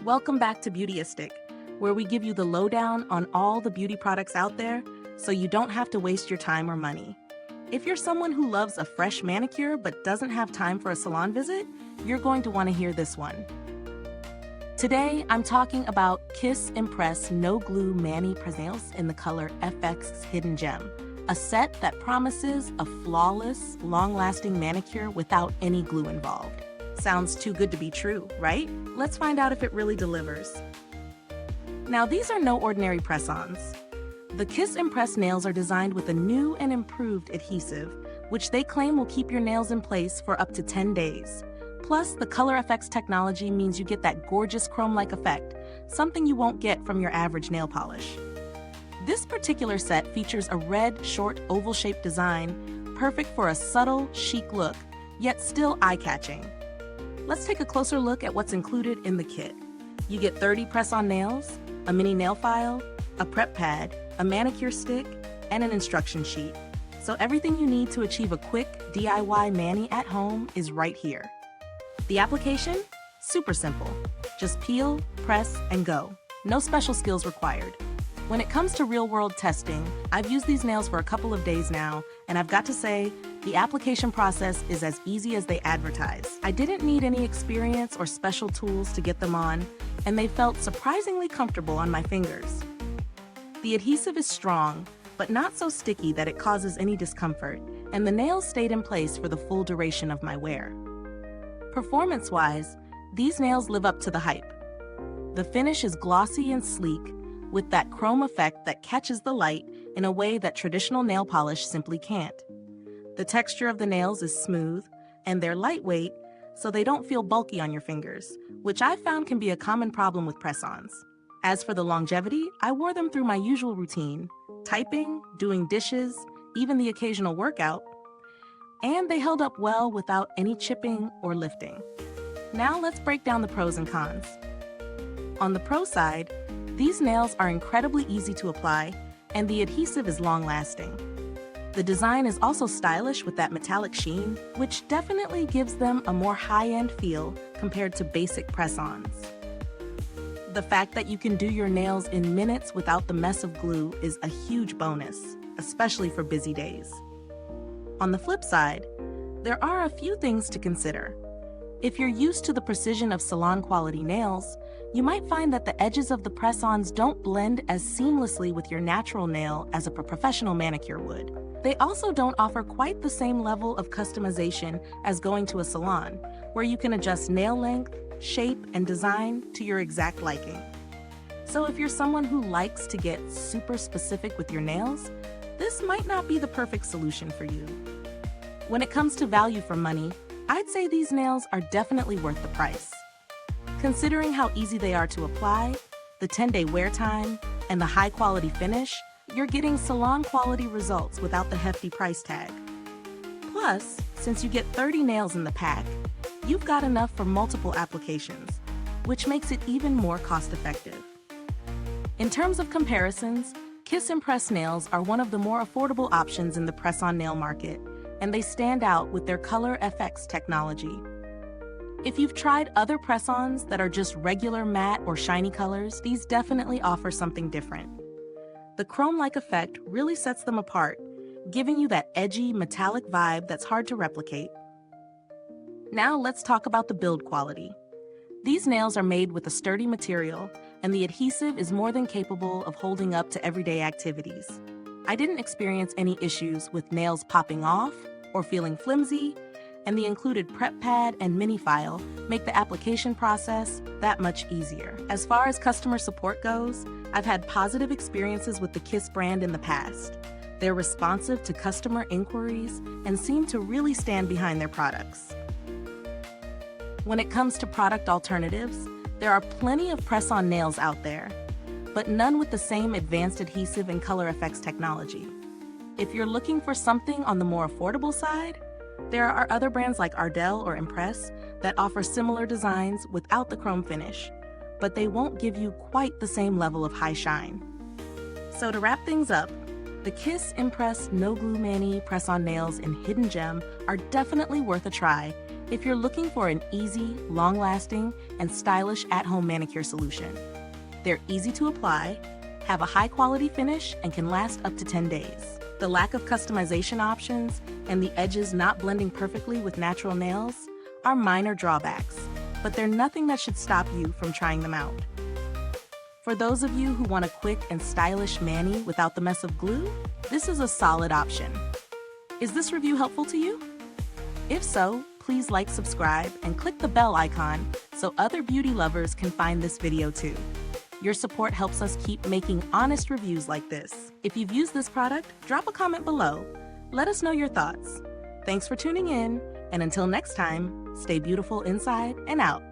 Welcome back to Beautyistic, where we give you the lowdown on all the beauty products out there so you don't have to waste your time or money. If you're someone who loves a fresh manicure but doesn't have time for a salon visit, you're going to want to hear this one. Today, I'm talking about Kiss imPRESS No Glue Mani Nails in the color FX Hidden Gem, a set that promises a flawless, long-lasting manicure without any glue involved. Sounds too good to be true, right? Let's find out if it really delivers. Now, these are no ordinary press-ons. The Kiss imPRESS nails are designed with a new and improved adhesive, which they claim will keep your nails in place for up to 10 days. Plus, the Color FX technology means you get that gorgeous chrome-like effect, something you won't get from your average nail polish. This particular set features a red, short, oval-shaped design, perfect for a subtle, chic look, yet still eye-catching. Let's take a closer look at what's included in the kit. You get 30 press-on nails, a mini nail file, a prep pad, a manicure stick, and an instruction sheet. So everything you need to achieve a quick DIY mani at home is right here. The application? Super simple. Just peel, press, and go. No special skills required. When it comes to real-world testing, I've used these nails for a couple of days now, and I've got to say, the application process is as easy as they advertise. I didn't need any experience or special tools to get them on, and they felt surprisingly comfortable on my fingers. The adhesive is strong, but not so sticky that it causes any discomfort, and the nails stayed in place for the full duration of my wear. Performance-wise, these nails live up to the hype. The finish is glossy and sleek, with that chrome effect that catches the light in a way that traditional nail polish simply can't. The texture of the nails is smooth, and they're lightweight, so they don't feel bulky on your fingers, which I've found can be a common problem with press-ons. As for the longevity, I wore them through my usual routine, typing, doing dishes, even the occasional workout, and they held up well without any chipping or lifting. Now let's break down the pros and cons. On the pro side, these nails are incredibly easy to apply, and the adhesive is long-lasting. The design is also stylish with that metallic sheen, which definitely gives them a more high-end feel compared to basic press-ons. The fact that you can do your nails in minutes without the mess of glue is a huge bonus, especially for busy days. On the flip side, there are a few things to consider. If you're used to the precision of salon-quality nails, you might find that the edges of the press-ons don't blend as seamlessly with your natural nail as a professional manicure would. They also don't offer quite the same level of customization as going to a salon, where you can adjust nail length, shape, and design to your exact liking. So if you're someone who likes to get super specific with your nails, this might not be the perfect solution for you. When it comes to value for money, I'd say these nails are definitely worth the price. Considering how easy they are to apply, the 10-day wear time, and the high-quality finish, you're getting salon-quality results without the hefty price tag. Plus, since you get 30 nails in the pack, you've got enough for multiple applications, which makes it even more cost-effective. In terms of comparisons, Kiss imPRESS nails are one of the more affordable options in the press-on nail market, and they stand out with their Color FX technology. If you've tried other press-ons that are just regular matte or shiny colors, these definitely offer something different. The chrome-like effect really sets them apart, giving you that edgy, metallic vibe that's hard to replicate. Now let's talk about the build quality. These nails are made with a sturdy material, and the adhesive is more than capable of holding up to everyday activities. I didn't experience any issues with nails popping off or feeling flimsy, and the included prep pad and mini file make the application process that much easier. As far as customer support goes, I've had positive experiences with the Kiss brand in the past. They're responsive to customer inquiries and seem to really stand behind their products. When it comes to product alternatives, there are plenty of press-on nails out there, but none with the same advanced adhesive and Color FX technology. If you're looking for something on the more affordable side, there are other brands like Ardell or imPRESS that offer similar designs without the chrome finish, but they won't give you quite the same level of high shine. So to wrap things up, the Kiss imPRESS No Glue Mani Press-On Nails in Hidden Gem are definitely worth a try if you're looking for an easy, long-lasting, and stylish at-home manicure solution. They're easy to apply, have a high-quality finish, and can last up to 10 days. The lack of customization options and the edges not blending perfectly with natural nails are minor drawbacks, but they're nothing that should stop you from trying them out. For those of you who want a quick and stylish mani without the mess of glue, this is a solid option. Is this review helpful to you? If so, please like, subscribe, and click the bell icon so other beauty lovers can find this video too. Your support helps us keep making honest reviews like this. If you've used this product, drop a comment below. Let us know your thoughts. Thanks for tuning in, and until next time, stay beautiful inside and out.